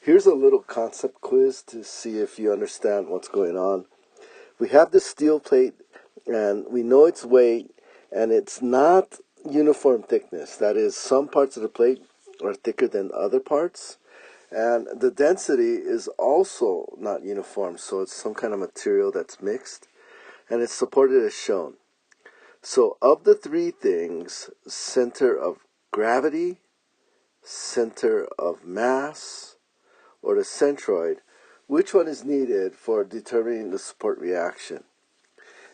Here's a little concept quiz to see if you understand what's going on. We have this steel plate and we know its weight, and it's not uniform thickness. That is, some parts of the plate are thicker than other parts, and the density is also not uniform, so it's some kind of material that's mixed, and it's supported as shown. So of the three things, center of gravity, center of mass, or the centroid, which one is needed for determining the support reaction?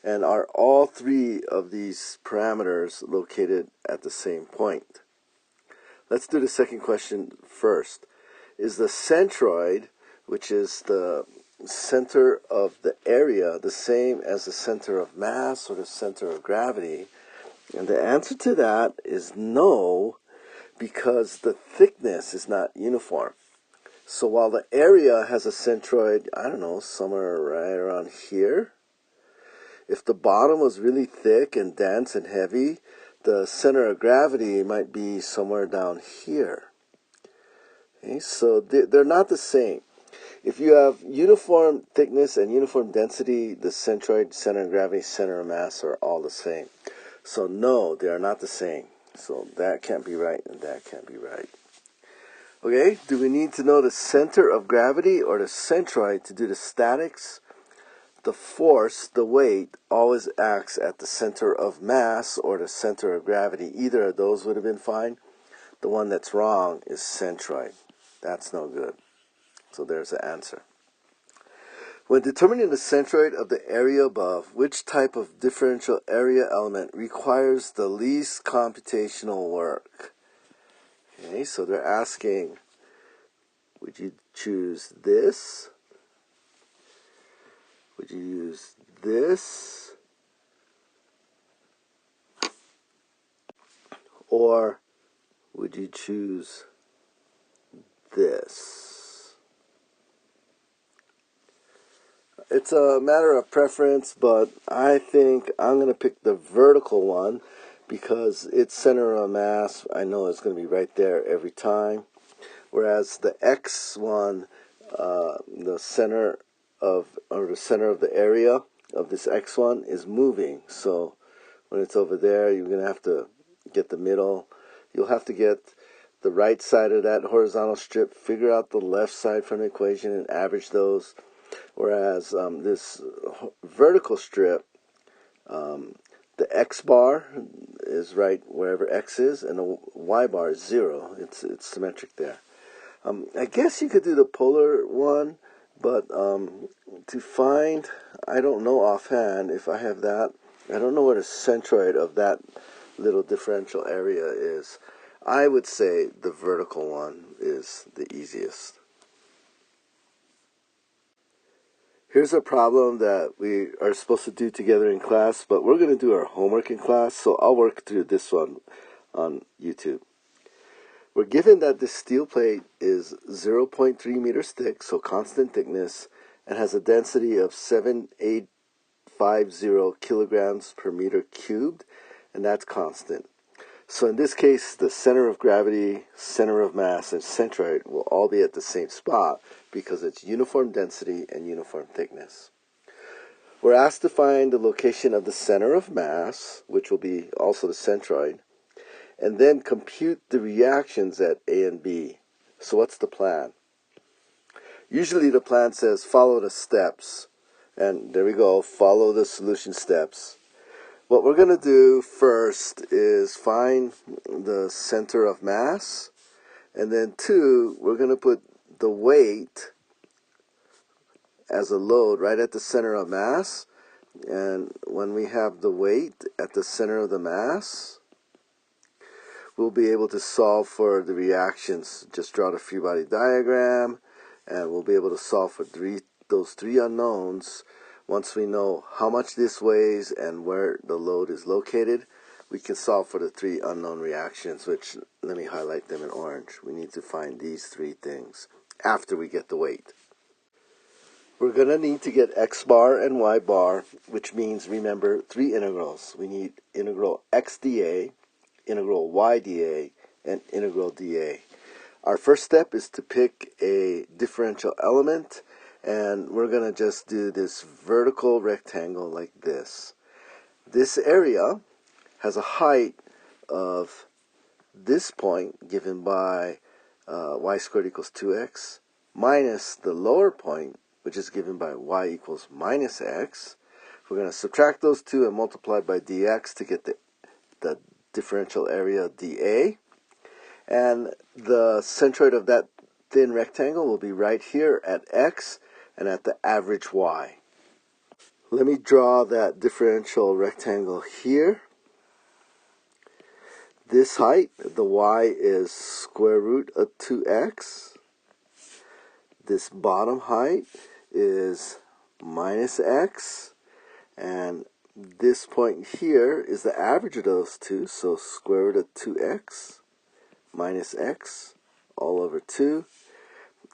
And are all three of these parameters located at the same point? Let's do the second question first. Is the centroid, which is the center of the area, the same as the center of mass or the center of gravity? And the answer to that is no, because the thickness is not uniform. So while the area has a centroid, I don't know, somewhere right around here, if the bottom was really thick and dense and heavy, the center of gravity might be somewhere down here. Okay, so they're not the same. If you have uniform thickness and uniform density, the centroid, center of gravity, center of mass are all the same. So no, they are not the same. So that can't be right and that can't be right. Okay, do we need to know the center of gravity or the centroid to do the statics? The force, the weight, always acts at the center of mass or the center of gravity. Either of those would have been fine. The one that's wrong is centroid. That's no good. So there's the answer. When determining the centroid of the area above, which type of differential area element requires the least computational work? Okay, so they're asking, would you choose this? Would you use this? Or would you choose this? It's a matter of preference, but I think I'm going to pick the vertical one because its center of mass, I know it's going to be right there every time. Whereas the X one, the center of the area of this X one is moving. So when it's over there, you're going to have to get the middle. You'll have to get the right side of that horizontal strip, figure out the left side from the equation, and average those. Whereas this vertical strip, the X bar is right wherever X is, and the Y bar is 0. It's symmetric there. I guess you could do the polar one, but to find, I don't know offhand if I have that. I don't know what a centroid of that little differential area is. I would say the vertical one is the easiest. Here's a problem that we are supposed to do together in class, but we're going to do our homework in class, so I'll work through this one on YouTube. We're given that this steel plate is 0.3 meters thick, so constant thickness, and has a density of 7,850 kilograms per meter cubed, and that's constant. So in this case, the center of gravity, center of mass, and centroid will all be at the same spot because it's uniform density and uniform thickness. We're asked to find the location of the center of mass, which will be also the centroid, and then compute the reactions at A and B. So what's the plan? Usually the plan says follow the steps. And there we go, follow the solution steps. What we're going to do first is find the center of mass. And then 2, we're going to put the weight as a load right at the center of mass. And when we have the weight at the center of the mass, we'll be able to solve for the reactions. Just draw the free body diagram, and we'll be able to solve for those three unknowns. Once we know how much this weighs and where the load is located, we can solve for the 3 unknown reactions, which, let me highlight them in orange. We need to find these 3 things after we get the weight. We're going to need to get X bar and Y bar, which means, remember, 3 integrals. We need integral x dA, integral y dA, and integral dA. Our first step is to pick a differential element, and we're going to just do this vertical rectangle like this. This area has a height of this point given by y squared equals 2x minus the lower point, which is given by y equals minus x. We're going to subtract those two and multiply by dx to get the differential area dA. And the centroid of that thin rectangle will be right here at x and at the average y. Let me draw that differential rectangle here. This height, the y is square root of 2x. This bottom height is minus x. And this point here is the average of those two, so square root of 2x minus x all over 2.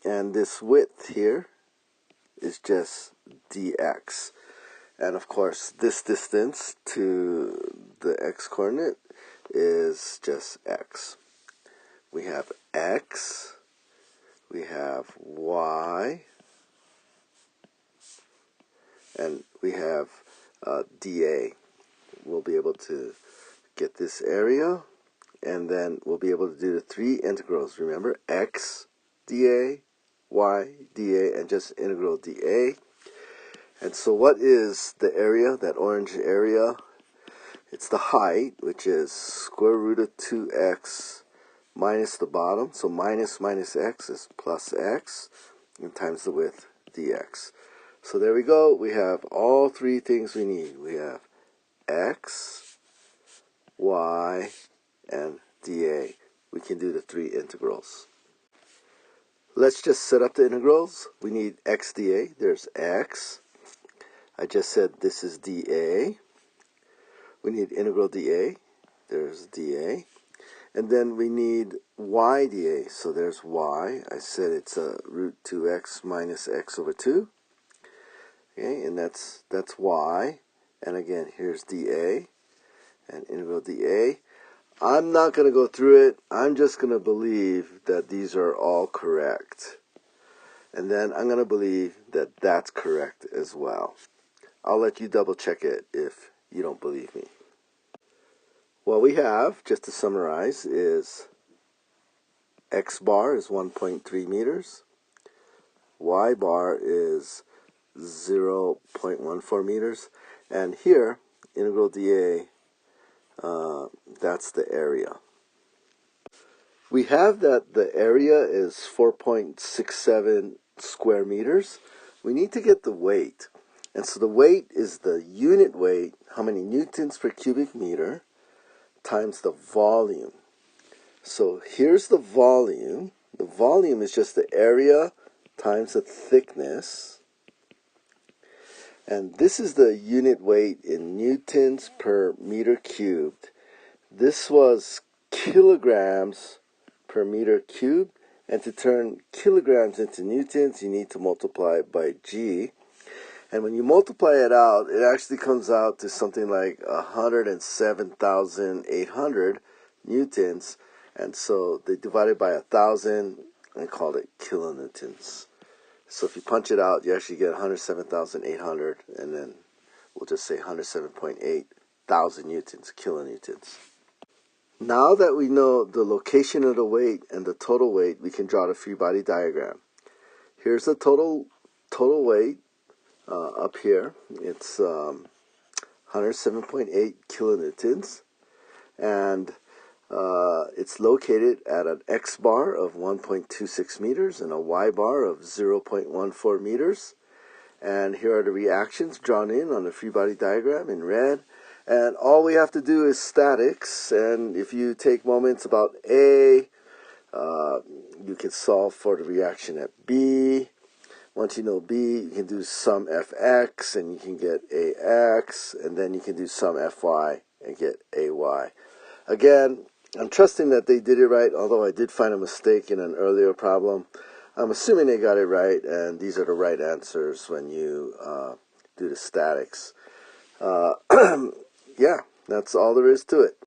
And this width here is just dx. And of course, this distance to the x-coordinate is just x. We have x, we have y, and we have dA. We'll be able to get this area, and then we'll be able to do the three integrals. Remember, x dA, y dA, and just integral dA. And so what is the area, that orange area? It's the height, which is square root of 2x minus the bottom. So minus x is plus x, and times the width, dx. So there we go. We have all three things we need. We have x, y, and dA. We can do the three integrals. Let's just set up the integrals. We need x dA. There's x. I just said this is dA. We need integral dA. There's dA. And then we need y dA. So there's y. I said it's root 2x minus x over 2. Okay, and that's y. And again, here's dA and integral dA. I'm not going to go through it. I'm just going to believe that these are all correct. And then I'm going to believe that that's correct as well. I'll let you double check it if you don't believe me. What we have, just to summarize, is x bar is 1.3 meters. Y bar is 0.14 meters. And here, integral dA, that's the area. We have that the area is 4.67 square meters. We need to get the weight. And so the weight is the unit weight, how many newtons per cubic meter, times the volume. So here's the volume. The volume is just the area times the thickness. And this is the unit weight in newtons per meter cubed. This was kilograms per meter cubed. And to turn kilograms into newtons, you need to multiply it by G. And when you multiply it out, it actually comes out to something like 107,800 newtons. And so they divided by 1,000 and called it kilonewtons. So if you punch it out, you actually get 107,800, and then we'll just say 107.8 thousand newtons, kilonewtons. Now that we know the location of the weight and the total weight, we can draw the free body diagram. Here's the total weight up here. It's 107.8 kilonewtons, and it's located at an x bar of 1.26 meters and a y bar of 0.14 meters. And here are the reactions drawn in on the free body diagram in red. And all we have to do is statics. And if you take moments about A, you can solve for the reaction at B. Once you know B, you can do sum Fx and you can get Ax. And then you can do sum Fy and get Ay. Again, I'm trusting that they did it right, although I did find a mistake in an earlier problem. I'm assuming they got it right, and these are the right answers when you do the statics. Yeah, that's all there is to it.